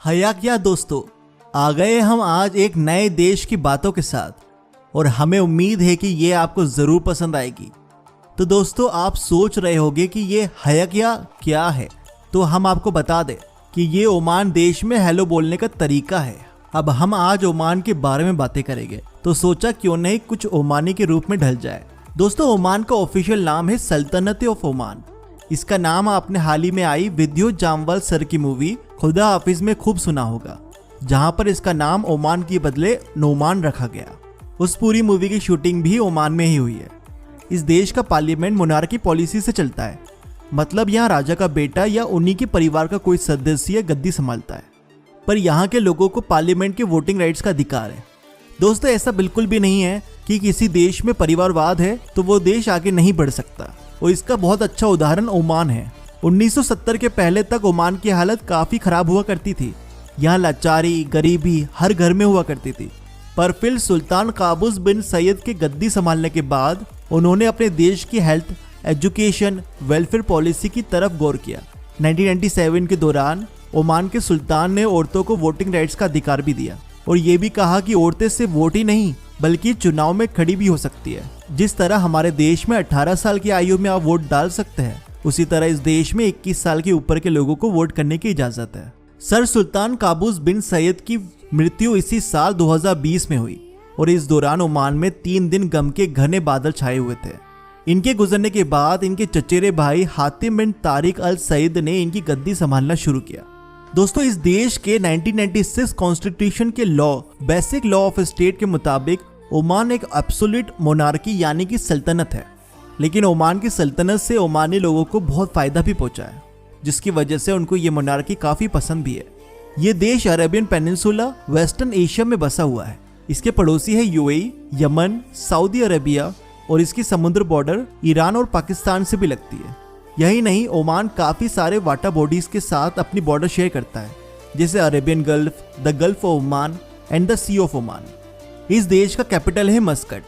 हया क्या दोस्तों, आ गए हम आज एक नए देश की बातों के साथ और हमें उम्मीद है कि ये आपको ज़रूर पसंद आएगी। तो दोस्तों, आप सोच रहे होंगे कि ये हया क्या है, तो हम आपको बता दें कि ये ओमान देश में हेलो बोलने का तरीका है। अब हम आज ओमान के बारे में बातें करेंगे, तो सोचा क्यों नहीं कुछ ओमानी के रूप में ढल जाए। दोस्तों, ओमान का ऑफिशियल नाम है सल्तनत ऑफ ओमान। इसका नाम आपने हाल ही में आई विद्युत जामवाल सर की मूवी खुदा हाफिज में खूब सुना होगा, जहां पर इसका नाम ओमान के बदले नोमान रखा गया। उस पूरी मूवी की शूटिंग भी ओमान में ही हुई है। इस देश का पार्लियामेंट मोनार्की पॉलिसी से चलता है, मतलब यहाँ राजा का बेटा या उन्हीं के परिवार का कोई सदस्य गद्दी संभालता है, पर यहाँ के लोगों को पार्लियामेंट के वोटिंग राइट्स का अधिकार है। दोस्तों, ऐसा बिल्कुल भी नहीं है कि किसी देश में परिवारवाद है तो वो देश आगे नहीं बढ़ सकता, और इसका बहुत अच्छा उदाहरण ओमान है। 1970 के पहले तक ओमान की हालत काफी खराब हुआ करती थी। यहाँ लाचारी, गरीबी हर घर में हुआ करती थी, पर फिर सुल्तान काबूस बिन सैयद के गद्दी संभालने के बाद उन्होंने अपने देश की हेल्थ, एजुकेशन, वेलफेयर पॉलिसी की तरफ गौर किया। 1997 के दौरान ओमान के सुल्तान ने औरतों को वोटिंग राइट्स का अधिकार भी दिया, और ये भी कहा कि औरतें सिर्फ वोट ही नहीं बल्कि चुनाव में खड़ी भी हो सकती है। जिस तरह हमारे देश में 18 साल की आयु में आप वोट डाल सकते हैं, उसी तरह इस देश में 21 साल के ऊपर के लोगों को वोट करने की इजाजत है। Sir sultan Qaboos bin Said की मृत्यु इसी साल 2020 में हुई, और इस दौरान ओमान में 3 दिन गम के घने बादल छाए हुए थे। इनके गुजरने के बाद इनके चचेरे भाई हातिम बिन तारिक अल सईद ने इनकी गद्दी संभालना शुरू किया। दोस्तों, इस देश के 1996 कॉन्स्टिट्यूशन के बेसिक लॉ ऑफ स्टेट के मुताबिक ओमान एक एब्सोल्यूट मोनार्की यानी कि सल्तनत है, लेकिन ओमान की सल्तनत से ओमानी लोगों को बहुत फायदा भी पहुंचा है, जिसकी वजह से उनको ये मोनार्की काफी पसंद भी है। ये देश अरेबियन पेनिनसुला वेस्टर्न एशिया में बसा हुआ है। इसके पड़ोसी है यूएई, यमन, सऊदी अरेबिया, और इसकी समुद्र बॉर्डर ईरान और पाकिस्तान से भी लगती है। यही नहीं, ओमान काफी सारे वाटर बॉडीज के साथ अपनी बॉर्डर शेयर करता है, जैसे Arabian Gulf, the Gulf of Oman and the Sea of Oman. इस देश का कैपिटल है मस्कट।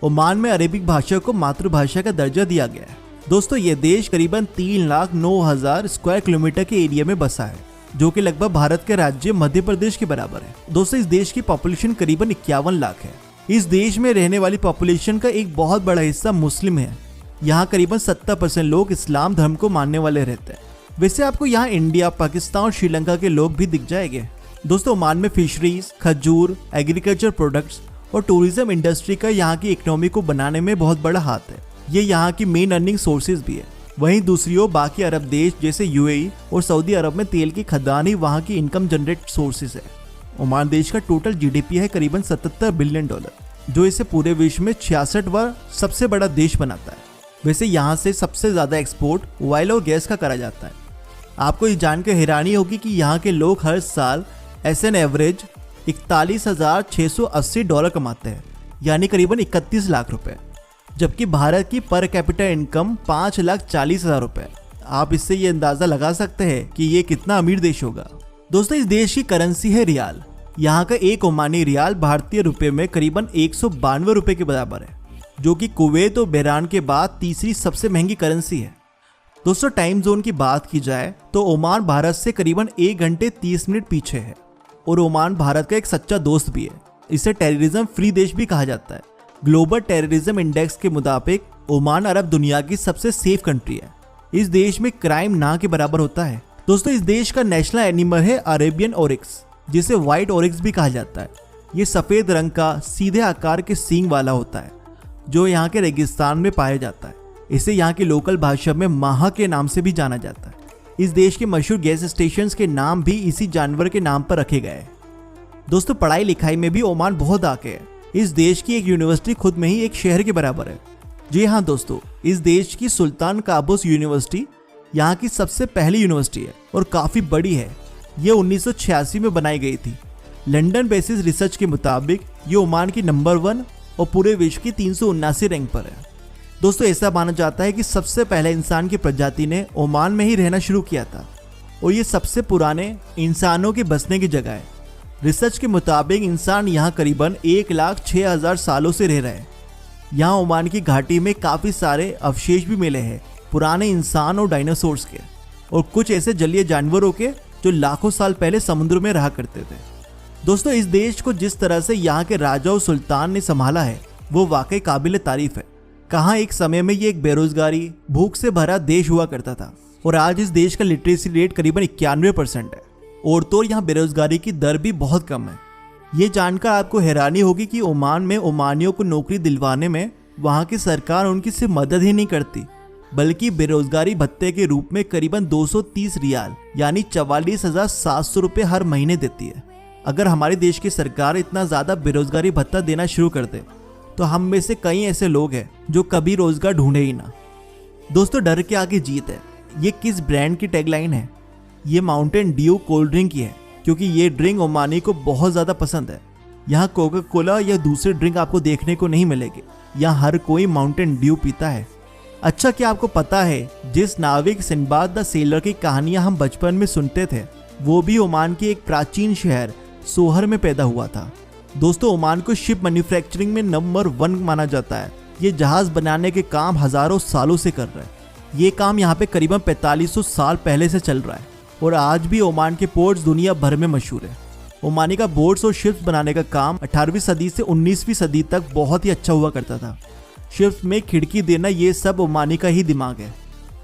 ओमान में अरेबिक भाषा को मातृभाषा का दर्जा दिया गया है। दोस्तों, ये देश करीबन 3,09,000 स्क्वायर किलोमीटर के एरिया में बसा है, जो कि लगभग भारत के राज्य मध्य प्रदेश के बराबर है। दोस्तों, इस देश की पॉपुलेशन करीबन 51 लाख है। इस देश में रहने वाली पॉपुलेशन का एक बहुत बड़ा हिस्सा मुस्लिम है। यहाँ करीबन 70% लोग इस्लाम धर्म को मानने वाले रहते हैं। वैसे आपको यहाँ इंडिया, पाकिस्तान और श्रीलंका के लोग भी दिख जाएंगे। दोस्तों, ओमान में फिशरीज, खजूर, एग्रीकल्चर प्रोडक्ट्स और टूरिज्म इंडस्ट्री का यहाँ की इकोनॉमी को बनाने में बहुत बड़ा हाथ है। ये यहाँ की मेन अर्निंग सोर्सेज भी है। वहीं दूसरी ओर बाकी अरब देश जैसे यूएई और सऊदी अरब में तेल की खदान ही वहाँ की इनकम जनरेट सोर्सेज है। ओमान देश का टोटल जीडीपी है करीबन $77 बिलियन, जो इसे पूरे विश्व में 66वां सबसे बड़ा देश बनाता है। वैसे यहाँ से सबसे ज्यादा एक्सपोर्ट ऑयल और गैस का करा जाता है। आपको ये जानकर हैरानी होगी कि यहाँ के लोग हर साल एस एन एवरेज $41,680 कमाते हैं, यानी करीबन 31 लाख रुपए, जबकि भारत की पर कैपिटा इनकम 5,40,000 रुपए। आप इससे ये अंदाजा लगा सकते हैं कि ये कितना अमीर देश होगा। दोस्तों, इस देश की करेंसी है रियाल। यहाँ का एक ओमानी रियाल भारतीय रुपए में करीबन 192 रुपए के बराबर है, जो कि कुवैत और बहरान के बाद तीसरी सबसे महंगी करेंसी है। दोस्तों, टाइम जोन की बात की जाए तो ओमान भारत से करीबन 1 घंटे 30 मिनट पीछे है, और ओमान भारत का एक सच्चा दोस्त भी है। इसे टेररिज्म फ्री देश भी कहा जाता है। ग्लोबल टेररिज्म इंडेक्स के मुताबिक ओमान अरब दुनिया की सबसे सेफ कंट्री है। इस देश में क्राइम ना के बराबर होता है। दोस्तों, इस देश का नेशनल एनिमल है अरेबियन ओरिक्स, जिसे व्हाइट ओरिक्स भी कहा जाता है। ये सफेद रंग का सीधे आकार के सींग वाला होता है, जो यहाँ के रेगिस्तान में पाया जाता है। इसे यहाँ की लोकल भाषा में माहा के नाम से भी जाना जाता है। इस देश के मशहूर गैस स्टेशंस के नाम भी इसी जानवर के नाम पर रखे गए हैं। दोस्तों, पढ़ाई लिखाई में भी ओमान बहुत आगे है। इस देश की एक यूनिवर्सिटी खुद में ही एक शहर के बराबर है। जी हाँ दोस्तों, इस देश की सुल्तान काबूस यूनिवर्सिटी यहाँ की सबसे पहली यूनिवर्सिटी है और काफी बड़ी है। ये 1986 में बनाई गई थी। लंदन बेसिस रिसर्च के मुताबिक ये ओमान की नंबर 1 और पूरे विश्व की 379 रैंक पर है। दोस्तों, ऐसा माना जाता है कि सबसे पहले इंसान की प्रजाति ने ओमान में ही रहना शुरू किया था, और ये सबसे पुराने इंसानों के बसने की जगह है। रिसर्च के मुताबिक इंसान यहाँ करीबन 1,06,000 सालों से रह रहे हैं। यहाँ ओमान की घाटी में काफी सारे अवशेष भी मिले हैं, पुराने इंसान और डायनासोर्स के, और कुछ ऐसे जलीय जानवरों के जो लाखों साल पहले समुद्र में रहा करते थे। दोस्तों, इस देश को जिस तरह से यहाँ के राजा और सुल्तान ने संभाला है वो वाकई काबिल तारीफ है। कहाँ एक समय में ये एक बेरोजगारी, भूख से भरा देश हुआ करता था और आज इस देश का लिटरेसी रेट करीबन 91% है और तो यहाँ बेरोजगारी की दर भी बहुत कम है। ये जानकर आपको हैरानी होगी कि ओमान में ओमानियों को नौकरी दिलवाने में वहाँ की सरकार उनकी सिर्फ मदद ही नहीं करती बल्कि बेरोजगारी भत्ते के रूप में करीबन 230 रियाल यानी 44,700 रुपये हर महीने देती है। अगर हमारे देश की सरकार इतना ज़्यादा बेरोजगारी भत्ता देना शुरू कर दे तो हम में से कई ऐसे लोग हैं जो कभी रोजगार ढूंढे ही ना। दोस्तों, डर के आगे जीत है, ये किस ब्रांड की टैगलाइन है? ये माउंटेन ड्यू कोल्ड ड्रिंक की है क्योंकि ये ड्रिंक ओमानी को बहुत ज़्यादा पसंद है। यहाँ कोका कोला या दूसरे ड्रिंक आपको देखने को नहीं मिलेंगे, यहाँ हर कोई माउंटेन ड्यू पीता है। अच्छा, क्या आपको पता है जिस नाविक सिंबाद द सेलर की कहानियाँ हम बचपन में सुनते थे वो भी ओमान के एक प्राचीन शहर सोहर में पैदा हुआ था। दोस्तों, ओमान को शिप मैन्युफैक्चरिंग में नंबर 1 माना जाता है। ये जहाज बनाने के काम हजारों सालों से कर रहा है। ये काम यहाँ पे करीबन 4500 साल पहले से चल रहा है और आज भी ओमान के पोर्ट्स दुनिया भर में मशहूर है। ओमानी का बोट्स और शिप्स बनाने का काम 18वीं सदी से 19वीं सदी तक बहुत ही अच्छा हुआ करता था। शिप्स में खिड़की देना ये सब ओमानी का ही दिमाग है।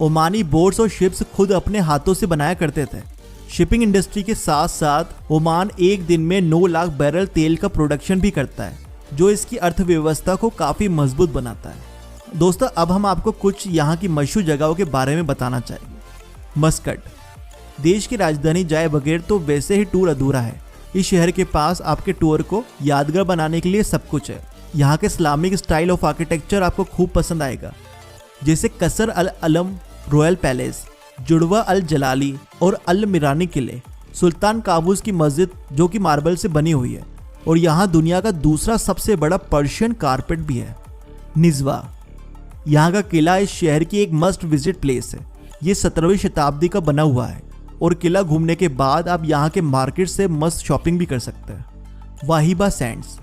ओमानी बोट्स और शिप्स खुद अपने हाथों से बनाया करते थे। शिपिंग इंडस्ट्री के साथ साथ ओमान एक दिन में 9 लाख बैरल तेल का प्रोडक्शन भी करता है जो इसकी अर्थव्यवस्था को काफ़ी मजबूत बनाता है। दोस्तों, अब हम आपको कुछ यहाँ की मशहूर जगहों के बारे में बताना चाहेंगे। मस्कट, देश की राजधानी जाए बगैर तो वैसे ही टूर अधूरा है। इस शहर के पास आपके टूर को यादगार बनाने के लिए सब कुछ है। यहाँ के इस्लामिक स्टाइल ऑफ आर्किटेक्चर आपको खूब पसंद आएगा, जैसे कसर अल अलम रॉयल पैलेस, जुड़वा अल जलाली और अल मिरानी किले, सुल्तान काबूस की मस्जिद जो कि मार्बल से बनी हुई है और यहाँ दुनिया का दूसरा सबसे बड़ा पर्शियन कारपेट भी है। निज़वा, यहाँ का किला इस शहर की एक मस्ट विजिट प्लेस है। ये 17वीं शताब्दी का बना हुआ है और किला घूमने के बाद आप यहाँ के मार्केट से मस्त शॉपिंग भी कर सकते हैं। वाहिबा सैंड्स,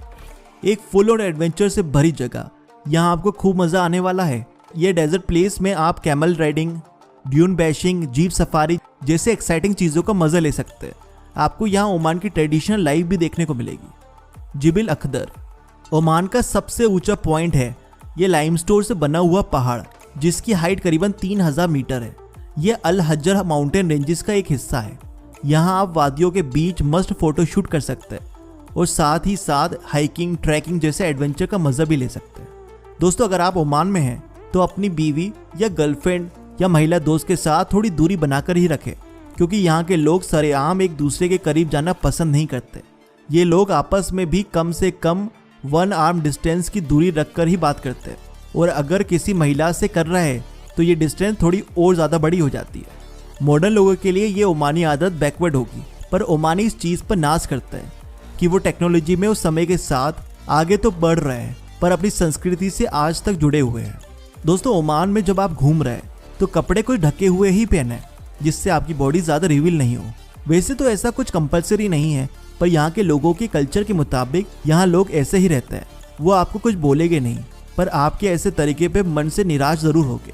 एक फुल ऑन एडवेंचर से भरी जगह, यहाँ आपको खूब मज़ा आने वाला है। ये डेजर्ट प्लेस में आप camel riding, dune bashing, jeep safari जैसे एक्साइटिंग चीज़ों का मज़ा ले सकते हैं। आपको यहाँ ओमान की ट्रेडिशनल लाइफ भी देखने को मिलेगी। जिबिल अख्दर, ओमान का सबसे ऊंचा पॉइंट है। ये लाइमस्टोन से बना हुआ पहाड़ जिसकी हाइट करीबन 3000 मीटर है। ये अल हज्जर माउंटेन रेंजेस का एक हिस्सा है। यहाँ आप वादियों के बीच मस्त फोटोशूट कर सकते हैं और साथ ही साथ हाइकिंग, ट्रैकिंग जैसे एडवेंचर का मज़ा भी ले सकते हैं। दोस्तों, अगर आप ओमान में हैं तो अपनी बीवी या गर्लफ्रेंड या महिला दोस्त के साथ थोड़ी दूरी बनाकर ही रखें क्योंकि यहाँ के लोग सरेआम एक दूसरे के करीब जाना पसंद नहीं करते। ये लोग आपस में भी कम से कम 1 आर्म डिस्टेंस की दूरी रखकर ही बात करते हैं और अगर किसी महिला से कर रहा है तो ये डिस्टेंस थोड़ी और ज़्यादा बड़ी हो जाती है। मॉडर्न लोगों के लिए ये ओमानी आदत बैकवर्ड होगी, पर ओमानी इस चीज़ पर नाज करते हैं कि वो टेक्नोलॉजी में उस समय के साथ आगे तो बढ़ रहे हैं पर अपनी संस्कृति से आज तक जुड़े हुए हैं। दोस्तों, ओमान में जब आप घूम रहे हैं तो कपड़े कुछ ढके हुए ही पहने जिससे आपकी बॉडी ज़्यादा रिवील नहीं हो। वैसे तो ऐसा कुछ कंपलसरी नहीं है, पर यहाँ के लोगों के कल्चर के मुताबिक यहाँ लोग ऐसे ही रहते हैं। वो आपको कुछ बोलेंगे नहीं, पर आपके ऐसे तरीके पे मन से निराश ज़रूर होगे।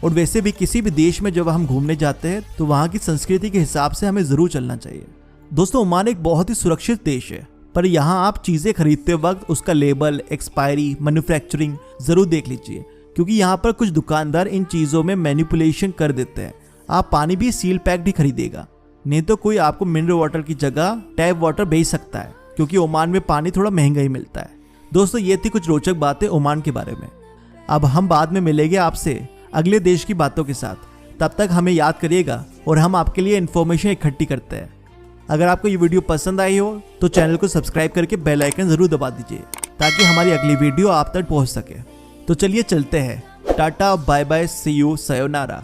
और वैसे भी किसी भी देश में जब हम घूमने जाते हैं तो वहाँ की संस्कृति के हिसाब से हमें ज़रूर चलना चाहिए। दोस्तों, ओमान एक बहुत ही सुरक्षित देश है, पर यहाँ आप चीज़ें खरीदते वक्त उसका लेबल, एक्सपायरी, मैन्युफैक्चरिंग ज़रूर देख लीजिए क्योंकि यहाँ पर कुछ दुकानदार इन चीज़ों में मैनिपुलेशन कर देते हैं। आप पानी भी सील पैक्ड ही खरीदेगा, नहीं तो कोई आपको मिनरल वाटर की जगह टैप वाटर बेच सकता है क्योंकि ओमान में पानी थोड़ा महंगा ही मिलता है। दोस्तों, ये थी कुछ रोचक बातें ओमान के बारे में। अब हम बाद में मिलेंगे आपसे अगले देश की बातों के साथ। तब तक हमें याद करिएगा और हम आपके लिए इन्फॉर्मेशन इकट्ठी करते हैं। अगर आपको ये वीडियो पसंद आई हो तो चैनल को सब्सक्राइब करके बेल आइकन ज़रूर दबा दीजिए ताकि हमारी अगली वीडियो आप तक पहुंच सके। तो चलिए चलते हैं। Tata, bye bye, see you, sayonara.